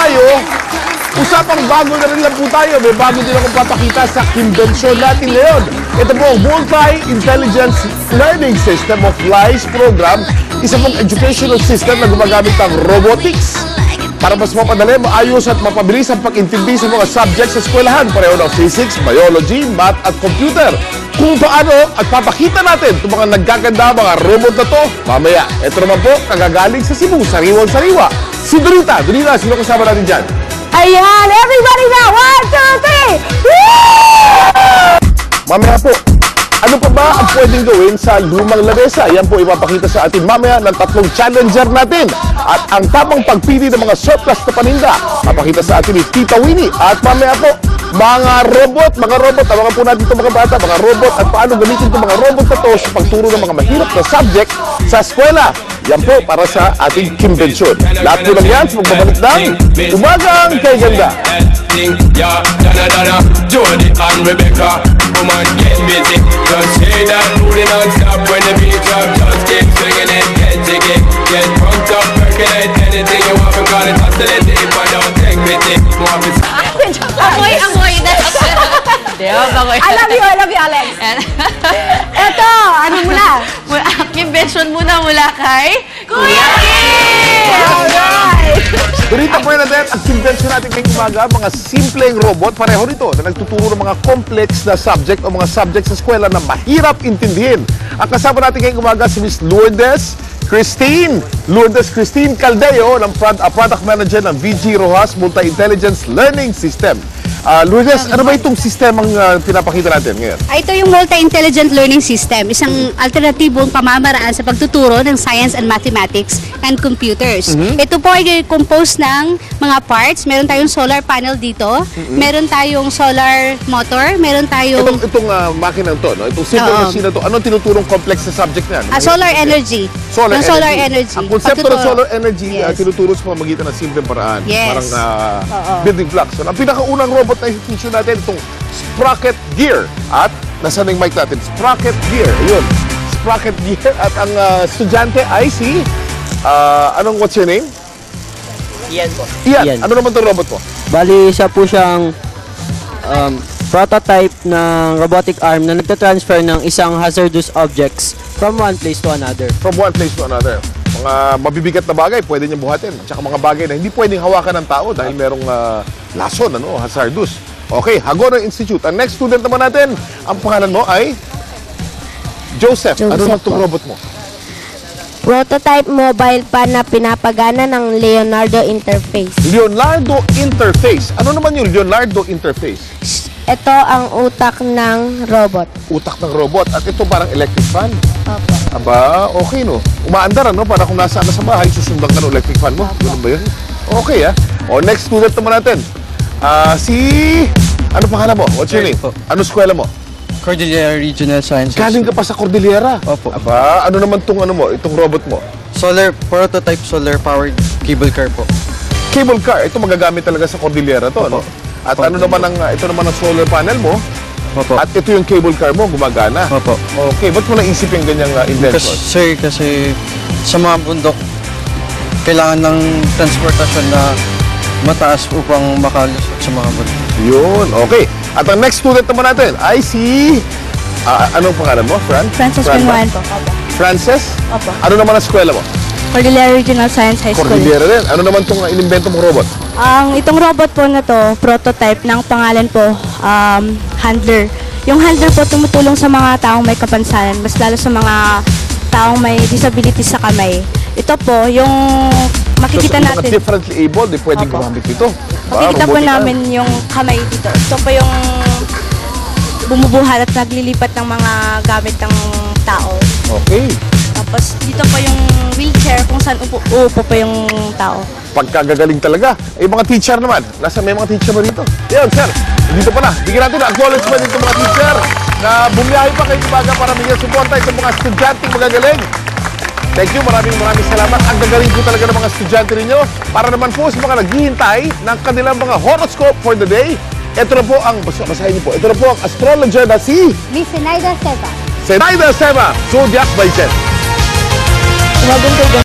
tayo. Usapang bago na rin lang po tayo. May bago din akong papakita sa convention natin ngayon. Ito po ang Multi-Intelligence Learning System of Lies program. Isa pong educational system na gumagamit ng robotics para mas mapadali, maayos at mapabilis ang pag-intindi sa mga subjects sa eskwelahan. Pareho ng physics, biology, math at computer. Kung paano at papakita natin itong mga naggaganda, mga robot na to mamaya. Ito naman po, kagagaling sa Cebu, sariwang-sariwa. Si Dorita. Dorita, sino kasama natin dyan? Ayan! Everybody now! 1, 2, 3! Woo! Mamaya po, ano pa ba ang pwedeng gawin sa lumang lamesa? Yan po ipapakita sa atin mamaya ng tatlong challenger natin. At ang tamang pagpili ng mga surplus na paninda, papakita sa atin ni Tita Winnie. At mamaya po, mga robot, tawagan po natin itong mga bata, mga robot, at paano gamitin itong mga robot na to sa pagturo ng mga mahirap na subject sa eskwela. Yan po para sa ating convention. Lahat po lang yan sa pagbabalik ng Umagang Kay Ganda. Jody and Rebecca, woman get busy. Just say that booty non-stop when the beat drop. Just keep swinging it, get jiggy. Get pumped up, percolate anything you want. Because it's hostility if I don't take pity. Amoy, that's... I love you, Alex. Eto, ano muna? Convention muna mula kay Kuya Kim! Alright! Dorita Bernadette, ang convention natin ngayong umaga, mga simpleng robot, pareho nito, na nagtuturo ng mga complex na subject o mga subject sa eskwela na mahirap intindihin. Ang kasama natin ngayong umaga si Miss Lourdes Christine Caldeo, ng product manager ng VG Rojas Multi-Intelligence Learning System. Lourdes, ano ba itong sistemang pinapakita natin ngayon? Ito yung Multi-Intelligent Learning System, isang alternatibong pamamaraan sa pagtuturo ng science and mathematics and computers. Ito po ay composed ng mga parts. Meron tayong solar panel dito, meron tayong solar motor, meron tayong... Itong makina to, no? Itong simple machine na to, anong tinuturong complex na subject niyan? Solar energy. Solar energy. Ang konsepto ng solar energy, tinuturo sa pamamagitan ng simpleng paraan. Parang building blocks. So, ang pinakaunang robot na i-feature natin, itong sprocket gear. At, nasa na yung mic natin? Sprocket gear. Ayun. Sprocket gear. At ang estudyante ay si, what's your name? Ian po. Ian. Ano naman itong robot mo? Bali, siya po siyang prototype ng robotic arm na nagtatransfer ng isang hazardous objects from one place to another. From one place to another. Mga mabibigat na bagay, pwede niyang buhatin. At saka mga bagay na hindi pwedeng hawakan ng tao dahil merong lason, hazardous. Okay, Hagonoy Institute. Ang next student naman natin, ang pangalan mo ay Joseph. Ano naman itong robot mo? Prototype mobile pa na pinapagana ng Leonardo Interface. Leonardo Interface. Ano naman yung Leonardo Interface? Ito ang utak ng robot. Utak ng robot. At ito parang electric fan. Opo. Aba, okay no. Umaandar para kung nasaan na sa bahay, susundan ka ng electric fan mo. Ganun ba yun? Okay O, next student naman natin. Ano pangalan mo? What's your name? Ano eskwela mo? Cordillera Regional Sciences. Galing ka pa sa Cordillera? Opo. Aba, ano naman itong itong robot mo? Prototype solar powered cable car po. Cable car. Ito magagamit talaga sa Cordillera to, no? At ito naman ang solar panel mo. Opo. At ito yung cable car mo, gumagana. Opo. Okay, ba't mo naisip yung ganyang invention? Kasi sa mga bundok, kailangan ng transportasyon na mataas upang makalusot sa mga bundok. Yun, okay. At ang next student naman natin ay si... anong pangalan mo, Frances Pinuan po. Opo. Frances? Opo. Ano naman ang eskwela mo? Cordillera Regional Science High School. Cordillera rin. Ano naman itong inimbento mong robot? Itong robot po na to, prototype ng pangalan po, handler. Yung handler po tumutulong sa mga taong may kapansanan, mas lalo sa mga taong may disabilities sa kamay. Ito po, yung makikita natin. Mga differently able, di pwedeng gumamit ito. Makikita po namin yung kamay dito. Ito po yung bumubuhat at naglilipat ng mga gamit ng tao. Okay. Tapos dito po yung wheelchair kung saan upo po yung tao. Pagkagagaling talaga. Mga teacher naman. May mga teacher ba dito? Yan, sir. Dito pala. Bigyan natin ang acknowledgement dito mga teacher na bumiyahe pa kayo umaga para bigyan suporta sa mga estudyanteng magagaling. Thank you. Maraming salamat. Ang gagaling po talaga ng mga estudyante ninyo. Para naman po sa mga naghihintay ng kanilang mga horoscope for the day. Ito na po ang, basahin niyo po, ito na po ang astrologer na si Miss Zenaida Seva. Zenaida Seva, Zodiac by Zen.